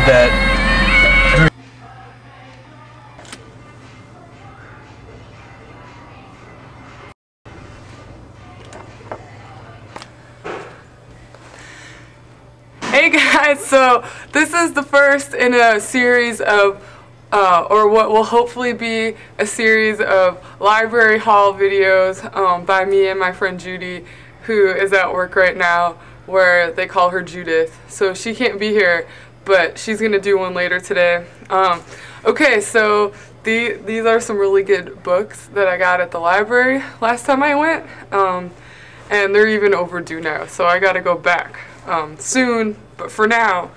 that Hey guys, so this is the first in a series of, or what will hopefully be a series of library haul videos by me and my friend Judy, who is at work right now, where they call her Judith. So she can't be here, but she's going to do one later today. Okay, so these are some really good books that I got at the library last time I went, and they're even overdue now, so I got to go back soon. But for now,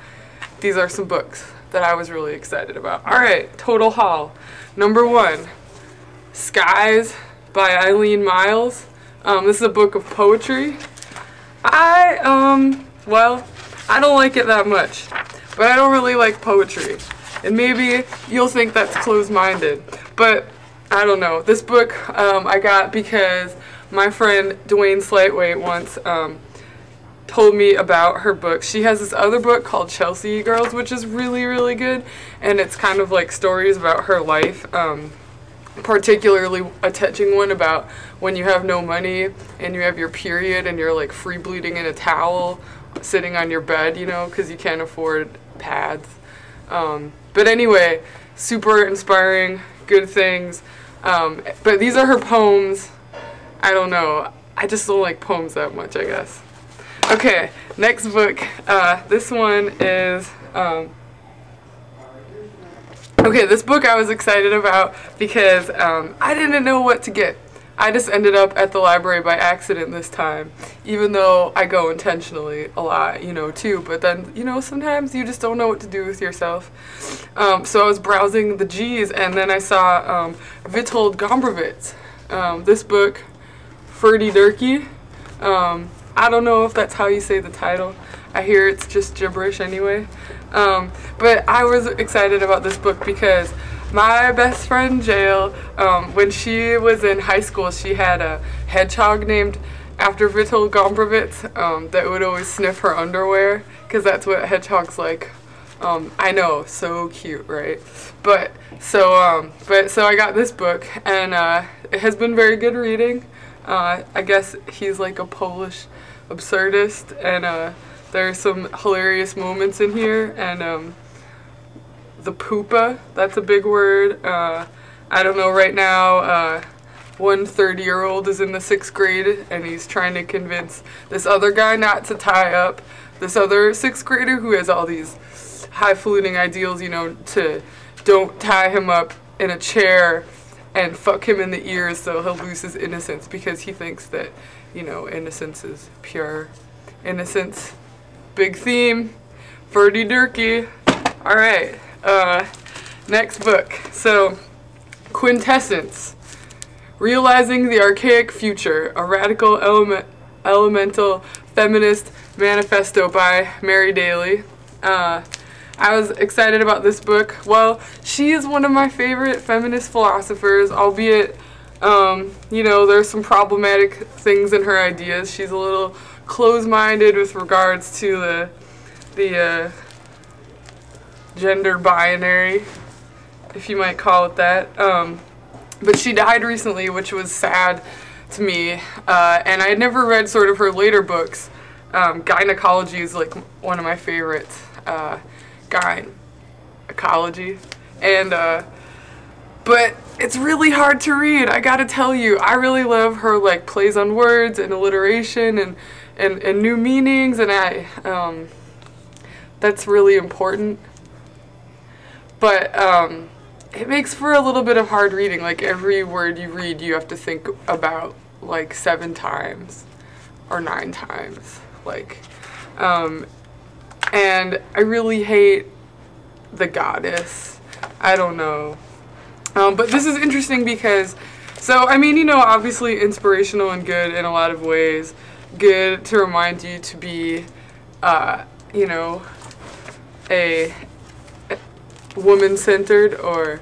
these are some books that I was really excited about. Alright, total haul. Number 1, Skies by Eileen Myles. This is a book of poetry. Well, I don't like it that much, but I don't really like poetry. And maybe you'll think that's closed-minded, but I don't know. This book I got because my friend Dwayne Slightweight once told me about her book. She has this other book called Chelsea Girls, which is really, really good, and it's kind of like stories about her life, particularly a touching one about when you have no money and you have your period and you're like free bleeding in a towel sitting on your bed, you know, because you can't afford pads. But anyway, super inspiring, good things. But these are her poems. I don't know. I just don't like poems that much, I guess. Okay, next book. This one is, okay, this book I was excited about because I didn't know what to get. I just ended up at the library by accident this time, even though I go intentionally a lot, you know, too. But then, you know, sometimes you just don't know what to do with yourself. So I was browsing the G's, and then I saw Witold Gombrowicz. This book, Ferdy Durkee. I don't know if that's how you say the title. I hear it's just gibberish anyway. But I was excited about this book because my best friend Jael, when she was in high school, she had a hedgehog named after Witold Gombrowicz that would always sniff her underwear, because that's what hedgehogs like. I know, so cute, right? But so I got this book, and it has been very good reading. I guess he's like a Polish absurdist, and there are some hilarious moments in here, and the poopa, that's a big word. I don't know, right now one 30-year-old is in the 6th grade and he's trying to convince this other guy not to tie up this other 6th grader who has all these highfalutin ideals, you know, to don't tie him up in a chair and fuck him in the ears so he'll lose his innocence, because he thinks that, you know, innocence is pure. Innocence, big theme, Ferdy Durkee. Alright, next book. So, Quintessence, Realizing the Archaic Future, a Radical Elemental Feminist Manifesto by Mary Daly. I was excited about this book. Well, she is one of my favorite feminist philosophers, albeit, you know, there's some problematic things in her ideas. She's a little closed-minded with regards to the gender binary, if you might call it that. But she died recently, which was sad to me, and I had never read sort of her later books. Gynecology is like one of my favorites. Ecology, and but it's really hard to read, I gotta tell you. I really love her like plays on words and alliteration and new meanings, and that's really important, but it makes for a little bit of hard reading. Like every word you read you have to think about like 7 times or 9 times, like and I really hate the goddess. I don't know. But this is interesting because, so, I mean, you know, obviously inspirational and good in a lot of ways. Good to remind you to be, you know, a woman-centered, or,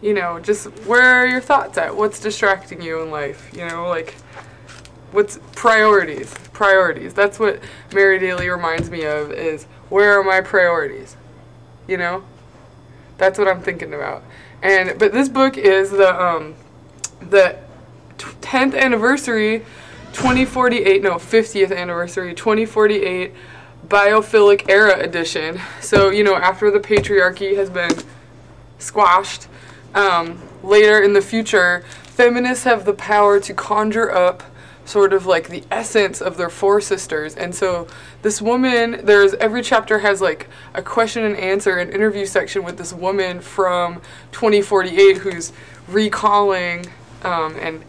you know, just where are your thoughts at? What's distracting you in life? You know, like, what's priorities? Priorities. That's what Mary Daly reminds me of, is where are my priorities? You know? That's what I'm thinking about. But this book is the 10th anniversary, 50th anniversary, 2048 Biophilic Era edition. So, you know, after the patriarchy has been squashed, later in the future, feminists have the power to conjure up sort of like the essence of their four sisters. And so this woman, every chapter has like a question and answer, an interview section with this woman from 2048 who's recalling and,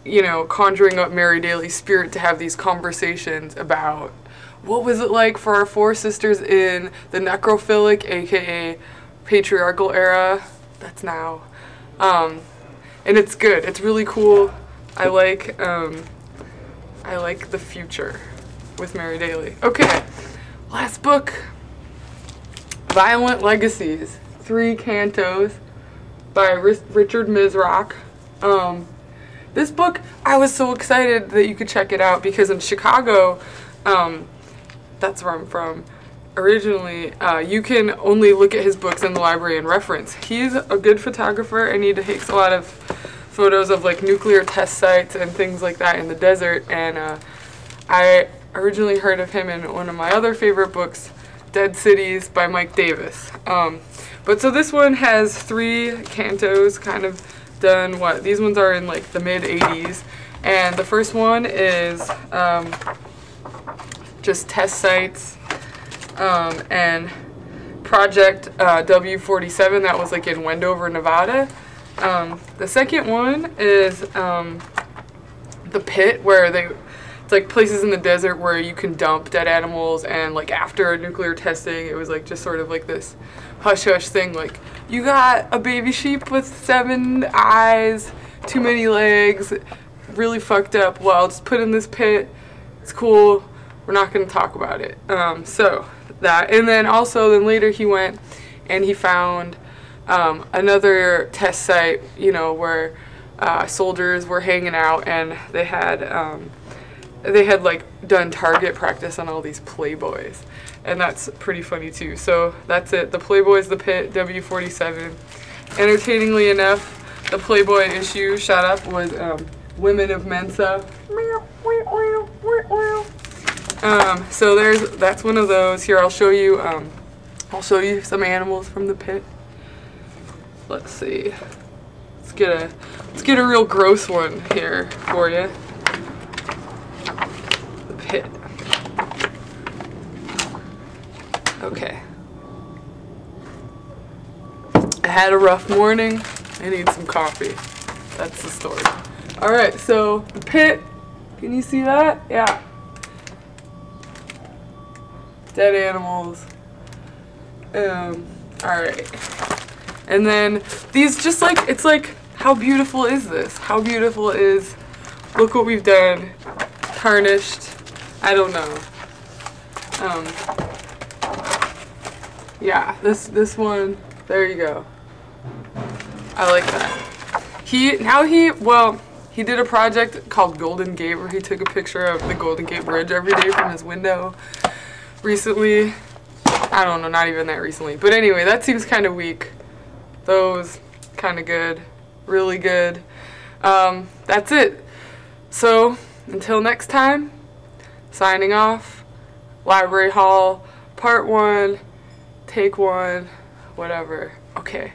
you know, conjuring up Mary Daly's spirit to have these conversations about what was it like for our four sisters in the necrophilic, aka patriarchal era. That's now. And it's good. It's really cool. I like the future with Mary Daly. Okay, last book, Violent Legacies, 3 cantos by Richard Mizrak. This book, I was so excited that you could check it out because in Chicago, that's where I'm from originally, you can only look at his books in the library and reference. He's a good photographer and he takes a lot of photos of like nuclear test sites and things like that in the desert, and I originally heard of him in one of my other favorite books, Dead Cities by Mike Davis. But so this one has 3 cantos, kind of done these ones are in like the mid-80s, and the first one is just test sites and Project W47 that was like in Wendover, Nevada. The second one is the pit, where it's like places in the desert where you can dump dead animals, and like after nuclear testing it was like just sort of like this hush hush thing, like you got a baby sheep with 7 eyes, too many legs, really fucked up, well, just put in this pit, it's cool, we're not going to talk about it. So that, and then later he went and he found another test site, you know, where soldiers were hanging out, and they had like done target practice on all these Playboys, and that's pretty funny too. So that's it. The Playboys, the pit, W47. Entertainingly enough, the Playboy issue shot up was Women of Mensa. So that's one of those. Here, I'll show you some animals from the pit. Let's see. Let's get a real gross one here for you. The pit. Okay. I had a rough morning. I need some coffee. That's the story. Alright, so the pit. Can you see that? Yeah. Dead animals. Alright. And then these just like, it's like, how beautiful is this? How beautiful is, look what we've done. Tarnished. I don't know. Yeah, this one, there you go. I like that. He did a project called Golden Gate where he took a picture of the Golden Gate Bridge every day from his window. Recently, I don't know, not even that recently. But anyway, that seems kind of weak. Those, kind of good. Really good. That's it. So, until next time, signing off. Library Hall, Part 1, Take 1, whatever. Okay.